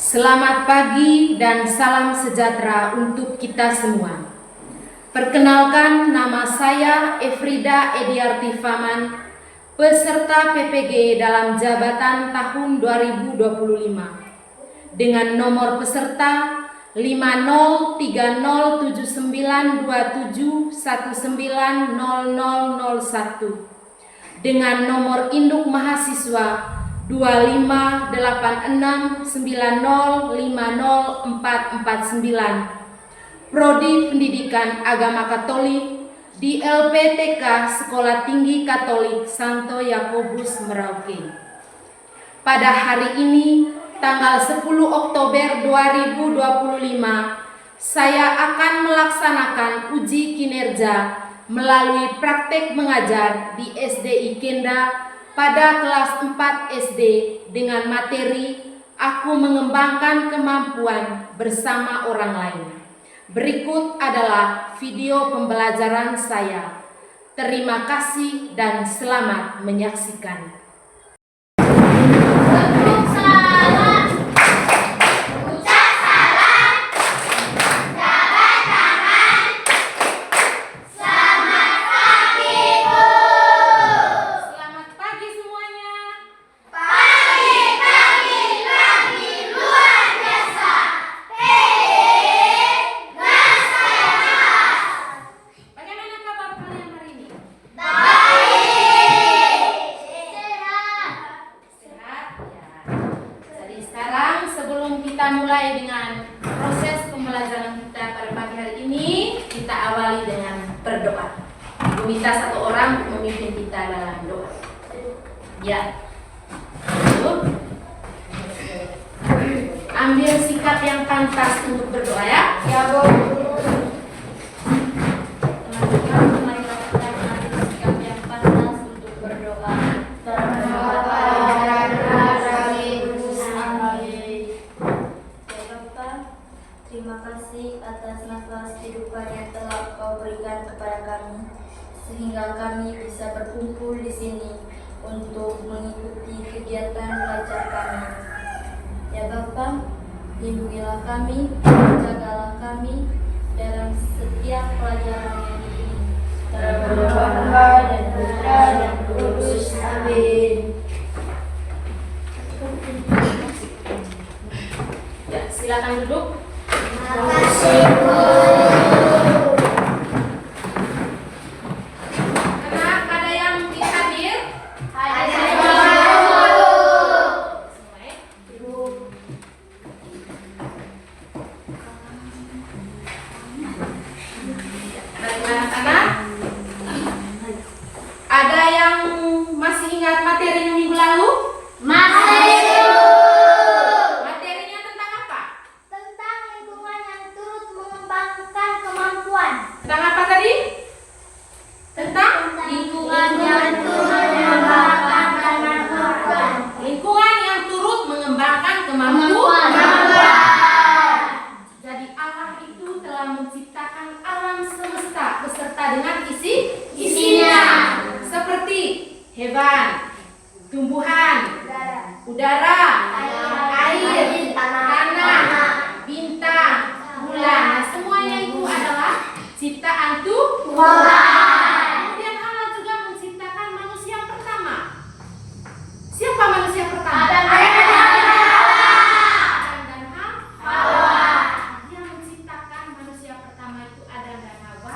Selamat pagi dan salam sejahtera untuk kita semua. Perkenalkan, nama saya Efrida Ediarti Faman, peserta PPG dalam jabatan tahun 2025 dengan nomor peserta 503027190001 dengan nomor induk mahasiswa 2586905049, Prodi Pendidikan Agama Katolik di LPTK Sekolah Tinggi Katolik Santo Yakobus Merauke. Pada hari ini, tanggal 10 Oktober 2025, saya akan melaksanakan uji kinerja melalui praktek mengajar di SD Ikenda pada kelas 4 SD dengan materi Aku Mengembangkan Kemampuan Bersama Orang Lain. Berikut adalah video pembelajaran saya. Terima kasih dan selamat menyaksikan. Kita mulai dengan proses pembelajaran kita pada pagi hari ini. Kita awali dengan berdoa. Ibu minta satu orang memimpin kita dalam doa. Ya. Ambil sikap yang pantas untuk berdoa ya. Ya, Bu. Teman-teman, mari kita ambil sikap yang pantas untuk berdoa. Terima kasih atas nafas kehidupan yang telah Kau berikan kepada kami, sehingga kami bisa berkumpul di sini untuk mengikuti kegiatan belajar kami. Ya Bapa, lindungilah kami, jagalah kami dalam setiap pelajaran yang ini. Dalam nama Bapa dan Putra dan Roh Kudus. Amin. Ya, silakan duduk. Terima kasih, Bu. Anak, ada yang bisa hadir? Ada, Bu. Dari anak-anak? Ada yang masih ingat materi minggu lalu? Masih. Materinya tentang apa? Tentang lingkungan yang turut mengembangkan kemampuan. Tentang apa tadi? Tentang Lingkungan yang turut mengembangkan kemampuan. lingkungan yang turut mengembangkan kemampuan. Jadi Allah itu telah menciptakan alam semesta beserta dengan isinya. Seperti hewan, tumbuhan, udara, air, tanah, bintang, bulan. Nah, semuanya itu adalah ciptaan Tuhan. Kemudian Allah juga menciptakan manusia pertama. Siapa manusia pertama? Adam dan Hawa. Dia menciptakan manusia pertama itu Adam dan Hawa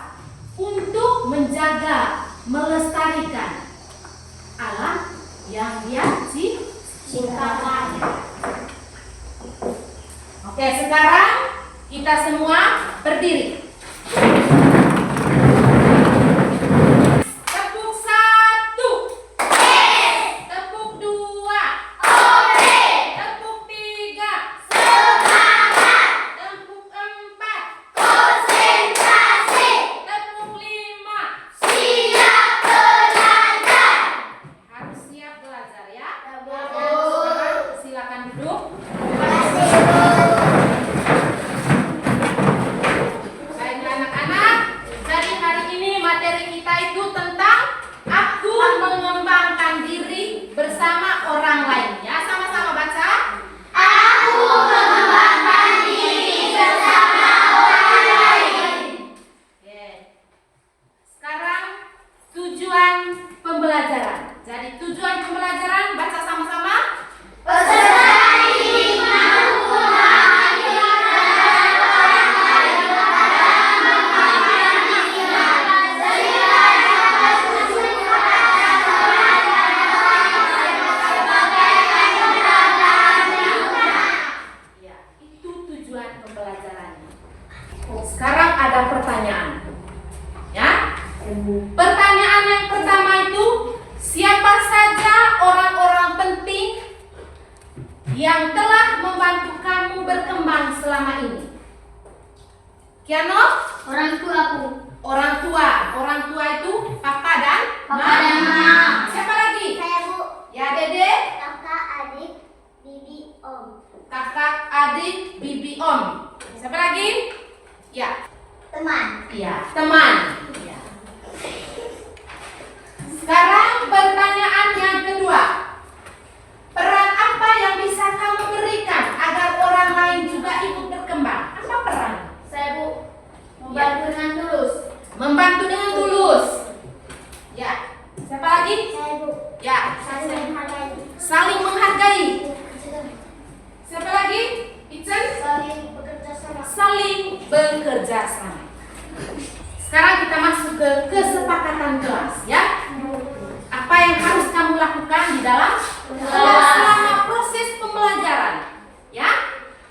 untuk menjaga, melestarikan alam yang dia ciptakan. Oke, sekarang kita semua berdiri. Tepuk 1. Tepuk 2. Tepuk 3. Tepuk 4. Tepuk 5. Harus siap belajar ya. Sekarang silakan duduk. yang telah membantu kamu berkembang selama ini? Kiano? Orang tuaku. Orang tua itu papa dan Mama. Siapa lagi? Saya, Bu. Ya, Dede. Kakak, adik, bibi, om. Kakak, adik, bibi, om. Siapa lagi? Ya. Teman. Iya, teman. Ya. Sekarang pertanyaan yang kedua. Peran apa yang bisa kamu berikan agar orang lain juga ikut berkembang? Apa peran? Saya, Bu. Membantu dengan tulus. Membantu dengan tulus. Ya. Siapa lagi? Saya, Bu. Ya. Saling menghargai. Saling menghargai. Siapa lagi? Itzen? Saling bekerja sama. Saling bekerja sama. Sekarang kita masuk ke kesepakatan kelas, ya. Apa yang harus kamu lakukan di dalam kelas selama proses pembelajaran? Ya.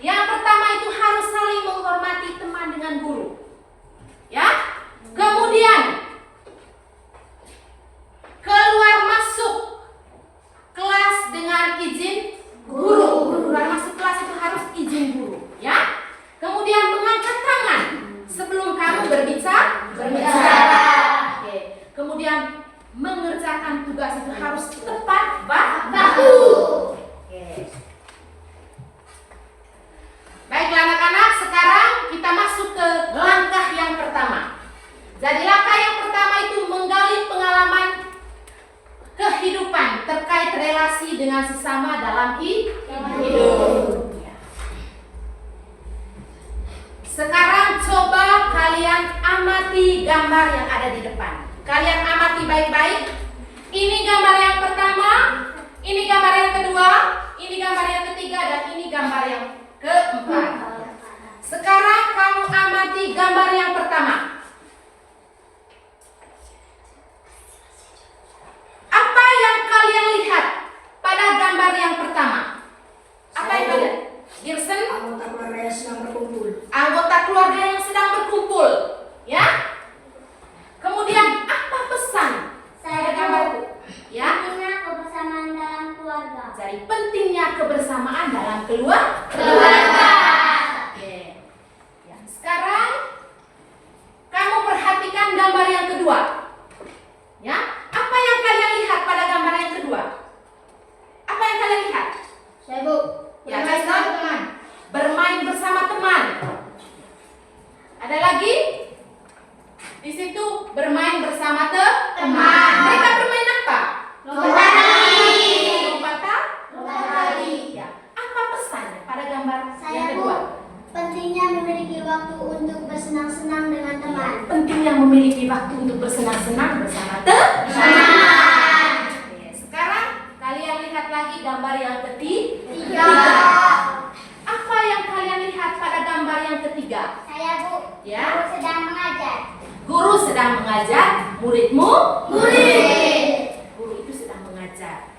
Yang pertama itu harus saling menghormati teman dengan guru. Ya. Kemudian keluar masuk kelas dengan izin guru. Keluar masuk kelas itu harus izin guru, ya. Kemudian mengangkat tangan sebelum kamu berbicara. Oke. Kemudian mengerjakan tugas itu harus tepat waktu. Oke. Baiklah anak-anak, sekarang kita masuk ke langkah yang pertama. Jadi langkah yang pertama itu menggali pengalaman kehidupan terkait relasi dengan sesama dalam hidup. Sekarang coba kalian amati gambar yang ada di depan. Kalian amati baik-baik. Ini gambar yang pertama, ini gambar yang kedua, ini gambar yang ketiga, dan ini gambar yang keempat. Sekarang kamu amati gambar yang pertama. Apa yang kalian lihat pada gambar yang pertama? Apa yang kalian? Girsen? Anggota keluarga yang sedang berkumpul. Anggota keluarga yang sedang berkumpul, ya. Kemudian apa pesan pada gambar itu? Ya. Pentingnya kebersamaan dalam keluarga. Jadi pentingnya kebersamaan dalam keluarga. Oke. Ya. Sekarang kamu perhatikan gambar yang kedua. Ya. Apa yang kalian lihat pada gambar yang kedua? Apa yang kalian lihat? Saya, Bu. Ya, Jason, bermain bersama teman. Ada lagi? Di situ bermain bersama teman. Mereka bermain apa? Lompat tali. Lompat tali. Ya. Apa pesannya pada gambar Saya, yang Bu. kedua? Pentingnya memiliki waktu untuk bersenang-senang dengan teman. Pentingnya memiliki waktu untuk bersenang-senang bersama teman. Oke, sekarang kalian lihat lagi gambar yang ketiga. Apa yang kalian lihat pada gambar yang ketiga? Saya, Bu. Ya. Guru sedang mengajar. Guru sedang mengajar, muridmu Guru itu sedang mengajar.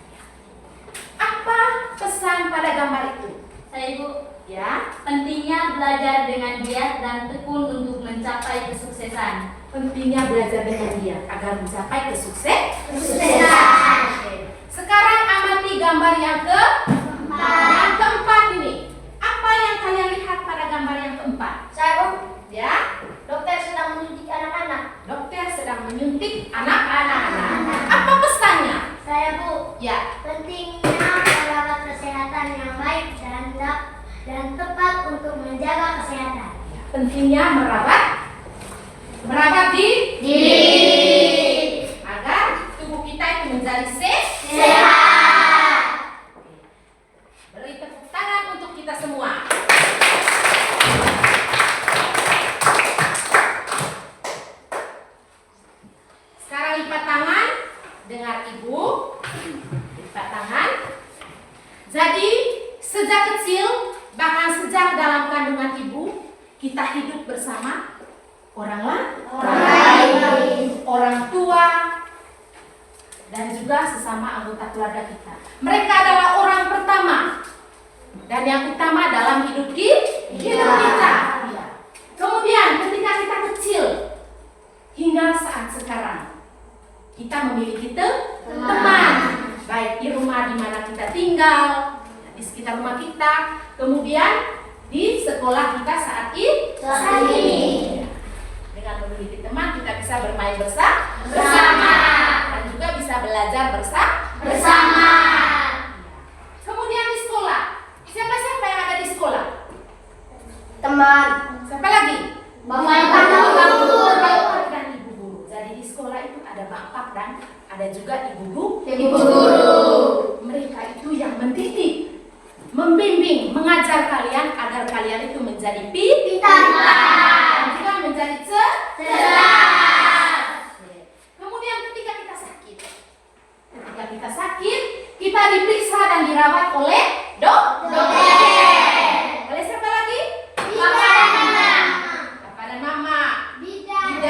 Apa pesan pada gambar itu? Saya, Bu. Ya, Pentingnya belajar dengan giat dan tekun untuk mencapai kesuksesan. pentingnya belajar dengan dia agar mencapai kesuksesan. Kesuksesan. Sekarang amati gambar yang keempat ini. Apa yang kalian lihat pada gambar yang keempat? Saya, Bu. Ya, Dokter sedang menyuntik anak-anak. dokter sedang menyuntik anak-anak. Apa pesannya? Saya, Bu. Ya, Pentingnya merawat kesehatan yang baik dan tepat untuk menjaga kesehatan. pentingnya merawat diri agar tubuh kita itu menjadi sehat. Beri tepuk tangan untuk kita semua. Sekarang lipat tangan, dengar ibu. Lipat tangan. Jadi sejak kecil, bahkan sejak dalam kandungan ibu, kita hidup bersama orang lain, orang tua, dan juga sesama anggota keluarga kita. Mereka adalah orang pertama dan yang utama dalam hidup kita. Kemudian ketika kita kecil hingga saat sekarang, kita memiliki teman, baik di rumah di mana kita tinggal, di sekitar sekitar rumah kita, kemudian di sekolah kita saat ini. Dengan memiliki teman kita bisa bermain bersama dan juga bisa belajar bersama. Kemudian di sekolah, siapa-siapa yang ada di sekolah? Teman. Siapa lagi? Bapak dan ibu guru. Jadi di sekolah itu ada bapak dan ada juga ibu guru. Mereka itu yang mendidik, membimbing, mengajar kalian agar kalian itu menjadi pintar dan juga menjadi cerdas. Kemudian ketika kita sakit, kita diperiksa dan dirawat oleh dokter. Oleh siapa lagi? Bapak dan mama. Bidan.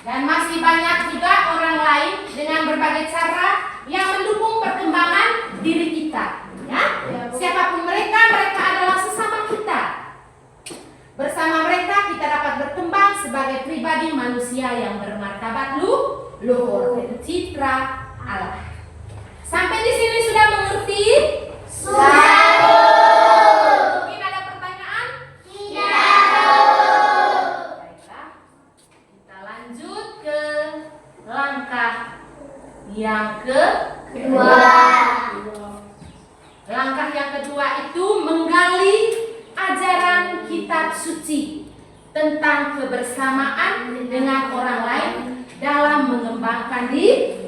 Dan masih banyak juga orang lain dengan berbagai cara yang mendukung perkembangan diri kita. Ya? Siapapun mereka adalah sesama kita. Bersama mereka kita dapat berkembang sebagai pribadi manusia yang bermartabat luhur, citra Allah. Sampai di sini sudah mengerti? Mungkin ada pertanyaan? Baiklah. Kita lanjut ke langkah yang kedua. Langkah yang kedua itu menggali ajaran kitab suci tentang kebersamaan dengan orang lain dalam mengembangkan diri.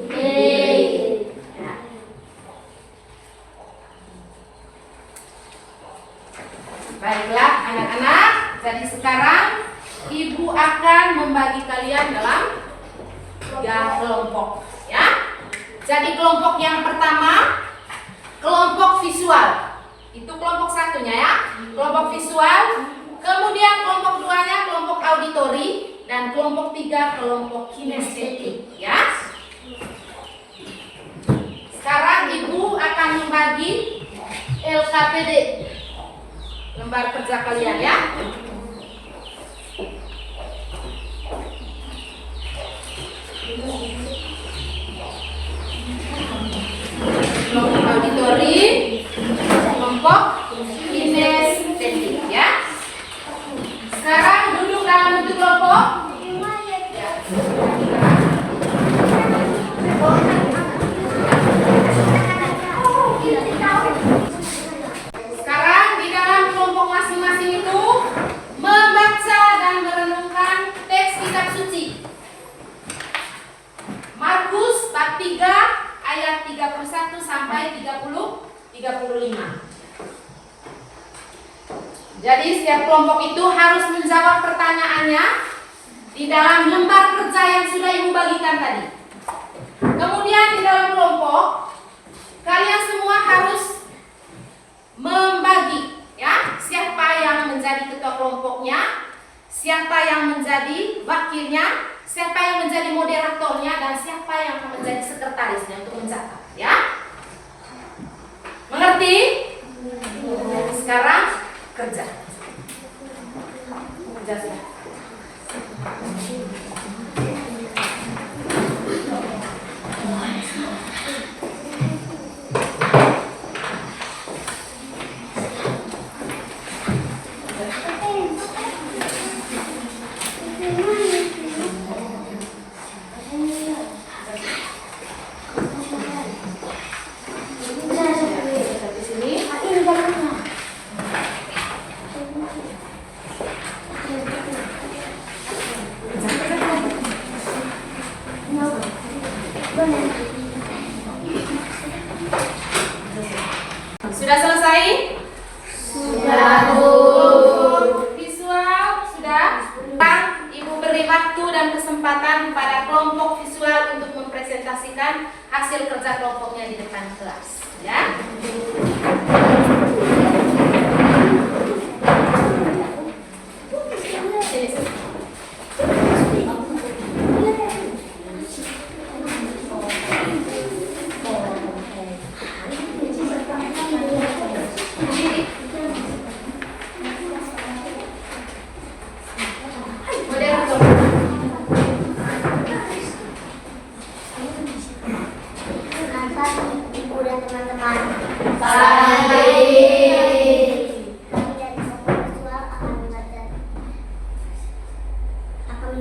Baiklah anak-anak, jadi sekarang ibu akan membagi kalian dalam 3 kelompok, ya. Jadi kelompok yang pertama, kelompok visual. Itu kelompok satunya ya, kelompok visual. Kemudian kelompok duanya kelompok auditori dan kelompok 3 kelompok kinestetik, ya. Sekarang ibu akan membagi LKPD, lembar kerja kalian ya. Kelompok auditori, kelompok kinestetik ya. Sekarang duduk dalam bentuk kelompok. Sekarang di dalam kelompok masing-masing itu membaca dan merenungkan teks kitab suci. Markus bab 3 ayat 31 sampai 35. Jadi setiap kelompok itu harus menjawab pertanyaannya di dalam lembar kerja yang sudah ibu bagikan tadi. Kemudian di dalam kelompok kalian semua harus membagi ya, siapa yang menjadi ketua kelompoknya, siapa yang menjadi wakilnya, siapa yang menjadi moderatornya, dan siapa yang akan menjadi sekretarisnya untuk mencatat ya. Mengerti? Sekarang kerja. Kerja sudah. Sudah selesai? Sudah, Bu. Visual sudah? Sekarang Ibu beri waktu dan kesempatan pada kelompok visual untuk mempresentasikan hasil kerja kelompoknya di depan kelas, ya.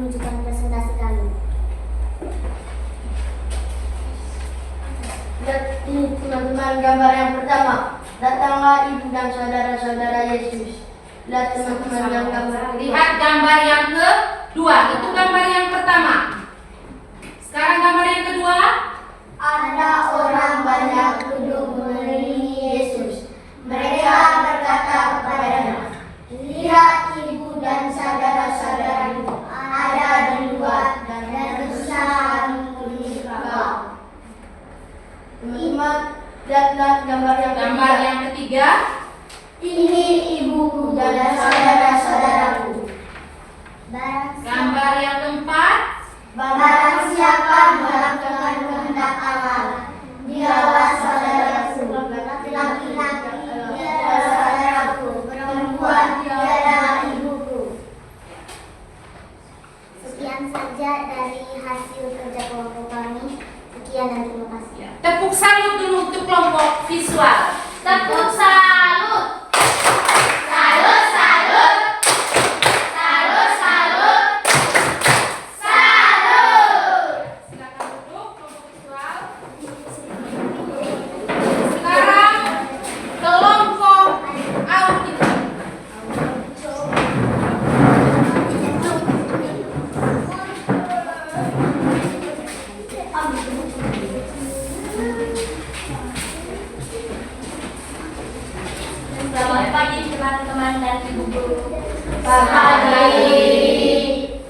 menunjukkan presentasi kami. Lihat ini teman-teman gambar yang pertama. Datanglah ibu dan saudara-saudara Yesus. Lihat teman-teman yang gambar kedua. Lihat gambar yang kedua. Itu gambar yang pertama. Sekarang gambar yang kedua. Ada orang banyak duduk mengelilingi Yesus. Mereka berkata kepadanya, "Lihat, ibu dan saudara-saudaramu ada di luar dan berusaha mengikuti engkau." Teman-teman, lihatlah gambar yang Gambar ketiga. yang ketiga. Ini ibuku dan saudara-saudaraku. Gambar yang keempat. Barang siapa melakukan kehendak Allah, dialah saudaraku. Laki-laki dialah saudaraku, perempuan dialah ibuku. Sekian saja dari hasil kerja kelompok kami. Sekian dan terima kasih. Tepuk salut dulu untuk kelompok visual. Tepuk salut. Salut, salut. Salut, salut. Salut. Silakan duduk kelompok visual. Sekarang kelompok audio. Selamat pagi teman-teman dan ibu guru.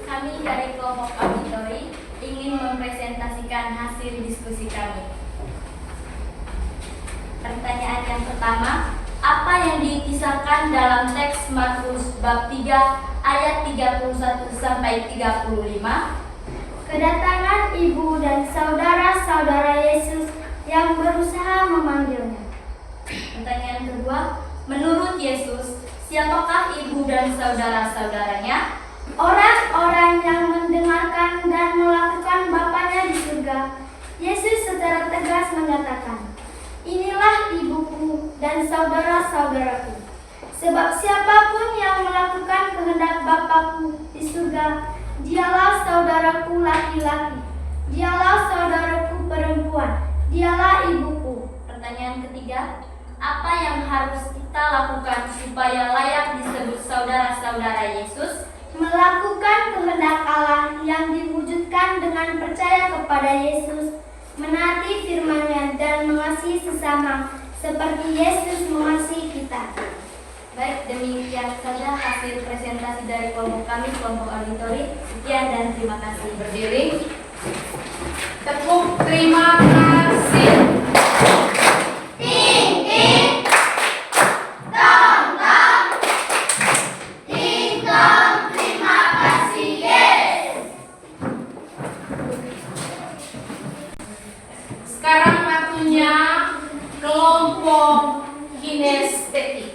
Kami dari kelompok auditori ingin mempresentasikan hasil diskusi kami. Pertanyaan yang pertama, apa yang dikisahkan dalam teks Markus bab 3 ayat 31 sampai 35? Kedatangan ibu dan saudara-saudara Yesus yang berusaha memanggilnya. Pertanyaan kedua, menurut Yesus, siapakah ibu dan saudara-saudaranya? Orang-orang yang mendengarkan dan melakukan Bapaknya di surga. Yesus secara tegas menyatakan, "Inilah ibuku dan saudara-saudaraku. Sebab siapapun yang melakukan kehendak Bapakku di surga, dialah saudaraku laki-laki, dialah saudaraku perempuan, dialah ibuku." Pertanyaan ketiga, apa yang harus kita lakukan supaya layak disebut saudara-saudara Yesus? Melakukan kehendak Allah yang diwujudkan dengan percaya kepada Yesus, menaati firman-Nya dan mengasihi sesama seperti Yesus mengasihi kita. Baik, demikian saja hasil presentasi dari kelompok kami, kelompok auditori. Sekian dan terima kasih. Berdiri. Tepuk terima kasih. Sekarang waktunya kelompok kinestetik.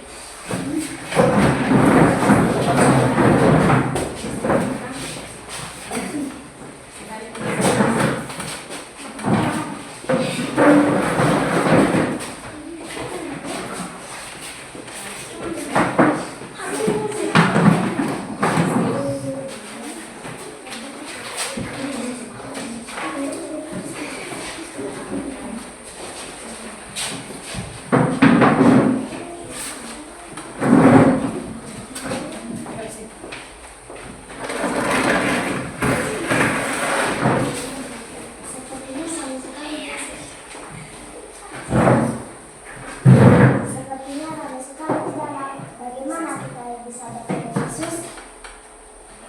Sepertinya kami sekali tidak bagaimana kita bisa bertemu Yesus.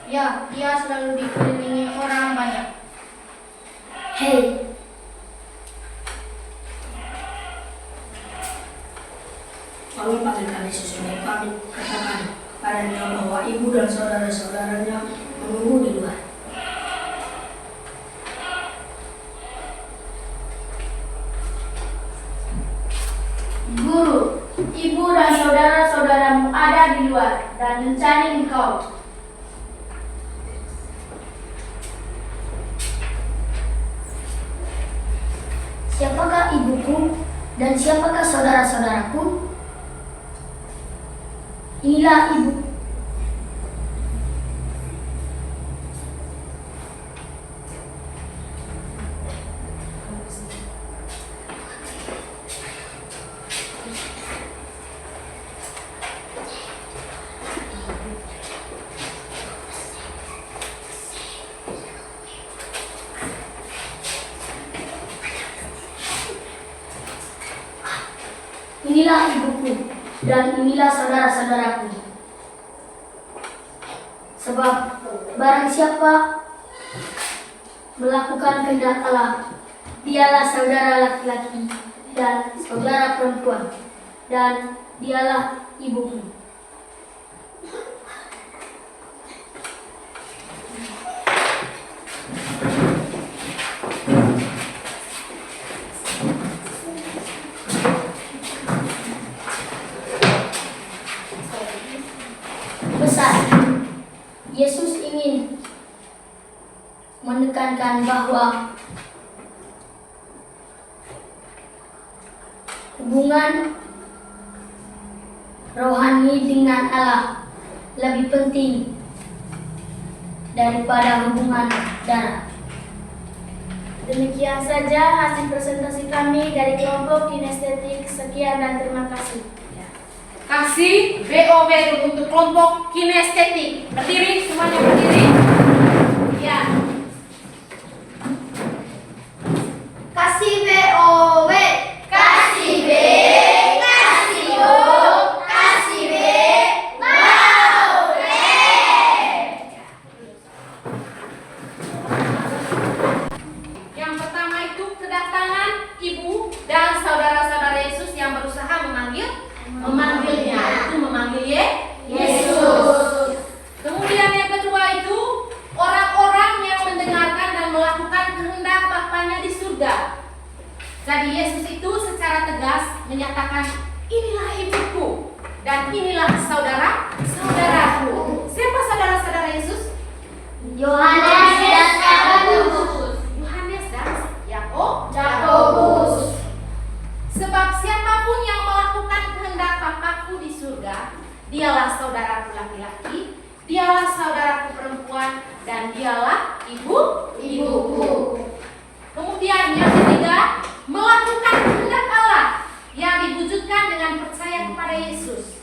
Ya, dia selalu dikelilingi orang banyak. Hei, Kami panggilkan Yesus ini. Kami katakan kepadanya bahwa ibu dan saudara-saudaranya menunggu di luar. Guru, ibu dan saudara-saudaramu ada di luar dan mencari engkau. siapakah ibuku dan siapakah saudara-saudaraku? Inilah ibu. inilah ibuku dan inilah saudara-saudaraku. Sebab barang siapa melakukan kehendak Allah, dialah saudara laki-laki dan saudara perempuan, dan dialah ibuku. Pesan Yesus ingin menekankan bahwa hubungan rohani dengan Allah lebih penting daripada hubungan darah. Demikian saja hasil presentasi kami dari kelompok kinestetik. Sekian dan terima kasih. Kasih BOW untuk kelompok kinestetik. Berdiri, semuanya berdiri. Ya. Kasih BOW, kasih B, kasih O, kasih B, BOW. Yang pertama itu kedatangan ibu dan saudara-saudara Yesus yang berusaha memanggilnya. Itu memanggil Yesus. Kemudian yang kedua itu orang-orang yang mendengarkan dan melakukan kehendak Bapanya di surga. Jadi Yesus itu secara tegas menyatakan, inilah ibuku dan inilah saudara-saudaraku. Siapa saudara-saudara Yesus? Yohanes dan Yakobus. Yohanes dan Yakobus. Sebab siapapun yang melakukan kehendak Bapakku di surga, dialah saudaraku laki-laki, dialah saudaraku perempuan, dan dialah ibuku. Kemudian yang ketiga, melakukan kehendak Allah yang diwujudkan dengan percaya kepada Yesus,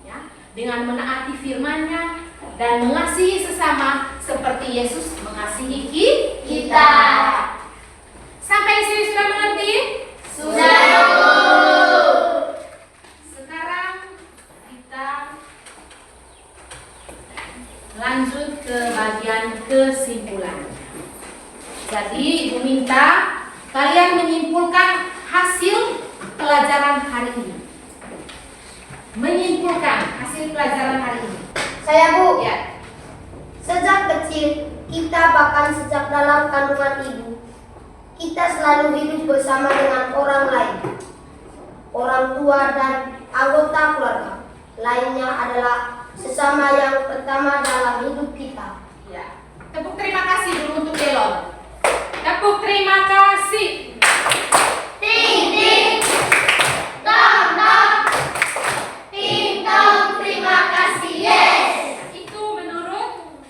ya, dengan menaati firman-Nya dan mengasihi sesama seperti Yesus mengasihi kita. Sampai di sini sudah mengerti? Sudah. Sekarang kita lanjut ke bagian kesimpulan. Jadi Ibu minta kalian menyimpulkan hasil pelajaran hari ini. Menyimpulkan hasil pelajaran hari ini. Saya Bu, Ya. sejak kecil kita bahkan sejak dalam kandungan ibu, kita selalu hidup bersama dengan orang lain. Orang tua dan anggota keluarga lainnya adalah sesama yang pertama dalam hidup kita. Ya. Tepuk terima kasih dulu untuk Delon. Tepuk terima kasih. Ting ting, tong tong, ting tong, terima kasih yes. Itu menurut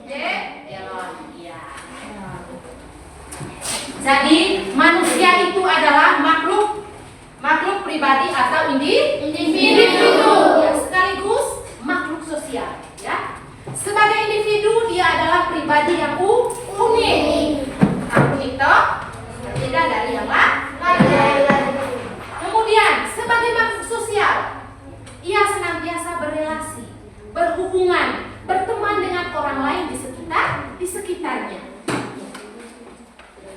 Delon. Ya. Jadi manusia itu adalah makhluk pribadi atau individu, ya, sekaligus makhluk sosial, ya. Sebagai individu dia adalah pribadi yang unik. Unik toh, berbeda dari yang lain. Kemudian sebagai makhluk sosial, ia senantiasa berelasi, berhubungan, berteman dengan orang lain di sekitarnya.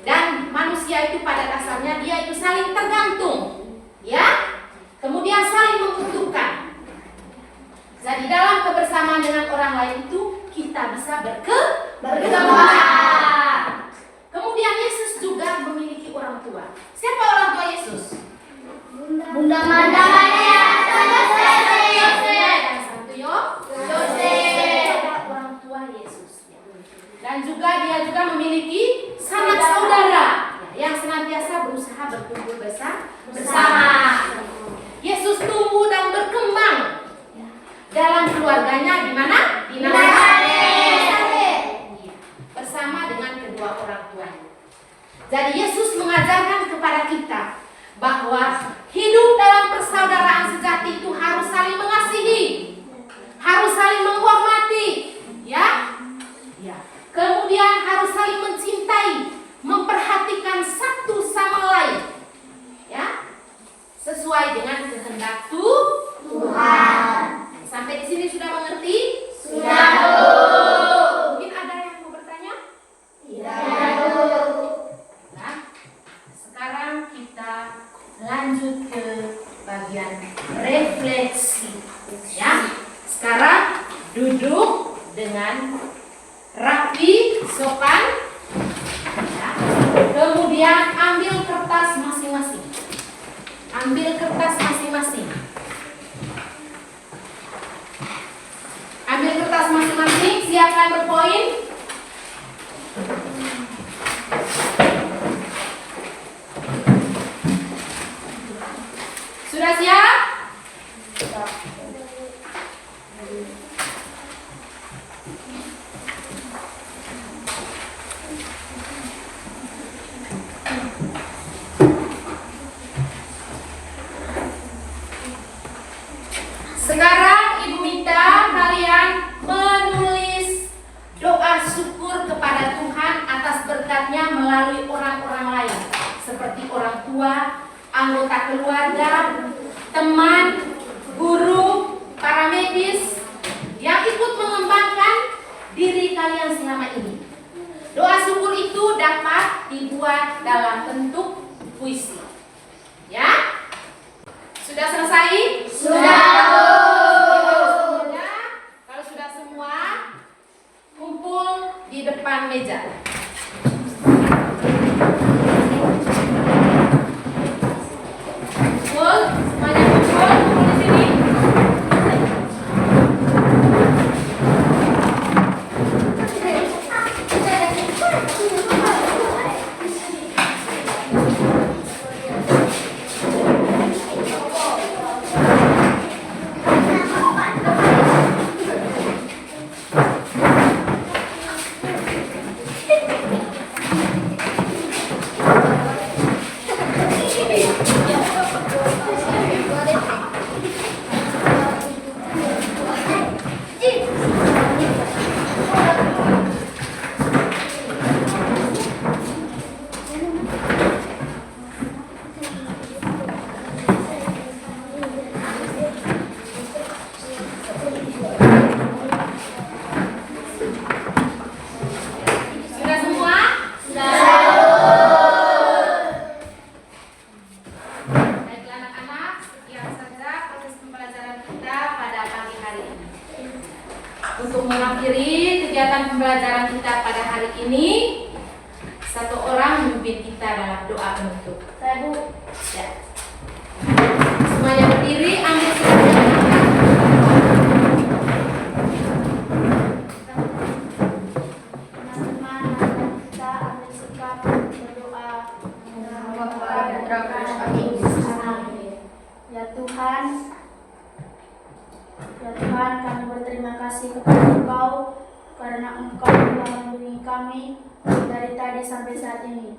Dan manusia itu pada dasarnya dia itu saling tergantung, ya. Kemudian saling membutuhkan. Jadi dalam kebersamaan dengan orang lain itu kita bisa berkembang. Kemudian Yesus juga memiliki orang tua. Siapa orang tua Yesus? Bunda Maria, Dan Santo Yosef. Orang tua Yesus. Dan juga dia juga memiliki sanak saudara yang senantiasa berusaha berkumpul bersama. Yesus tumbuh dan berkembang dalam keluarganya di mana? Di Nazaret. Bersama dengan kedua orang tuanya. Jadi Yesus mengajarkan kepada kita bahwa hidup dalam persaudaraan sejati itu harus saling mengasihi, harus saling menghormati, ya. Kemudian harus saling mencintai, memperhatikan satu sama lain, ya, sesuai dengan kehendak sopan. Ya. Kemudian ambil kertas masing-masing. Ambil kertas masing-masing. Ambil kertas masing-masing, siapkan berpoin. Sudah siap? Sekarang Ibu minta kalian menulis doa syukur kepada Tuhan atas berkatnya melalui orang-orang lain, seperti orang tua, anggota keluarga, teman, guru, para medis yang ikut mengembangkan diri kalian selama ini. Doa syukur itu dapat dibuat dalam bentuk puisi. Ya? Sudah selesai? Sudah. Kalau sudah semua, kumpul di depan meja. Kumpul, semuanya kumpul di sini. Sudah semua? Baiklah anak-anak, sekian saja proses pembelajaran kita pada pagi hari ini. Untuk mengakhiri kegiatan pembelajaran kita pada hari ini, satu orang memimpin kita dalam doa penutup. Saya Bu. Ya. Semuanya berdiri, ambil sikap. Teman-teman, kita ambil sikap berdoa. Ya Tuhan, kami berterima kasih kepada Engkau karena Engkau telah melindungi kami dari tadi sampai saat ini.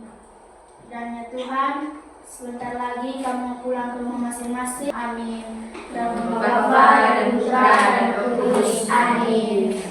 Dan ya Tuhan, sebentar lagi kami mau pulang ke rumah masing-masing. Amin. Dalam nama Bapa dan Putra dan Roh Kudus. Amin.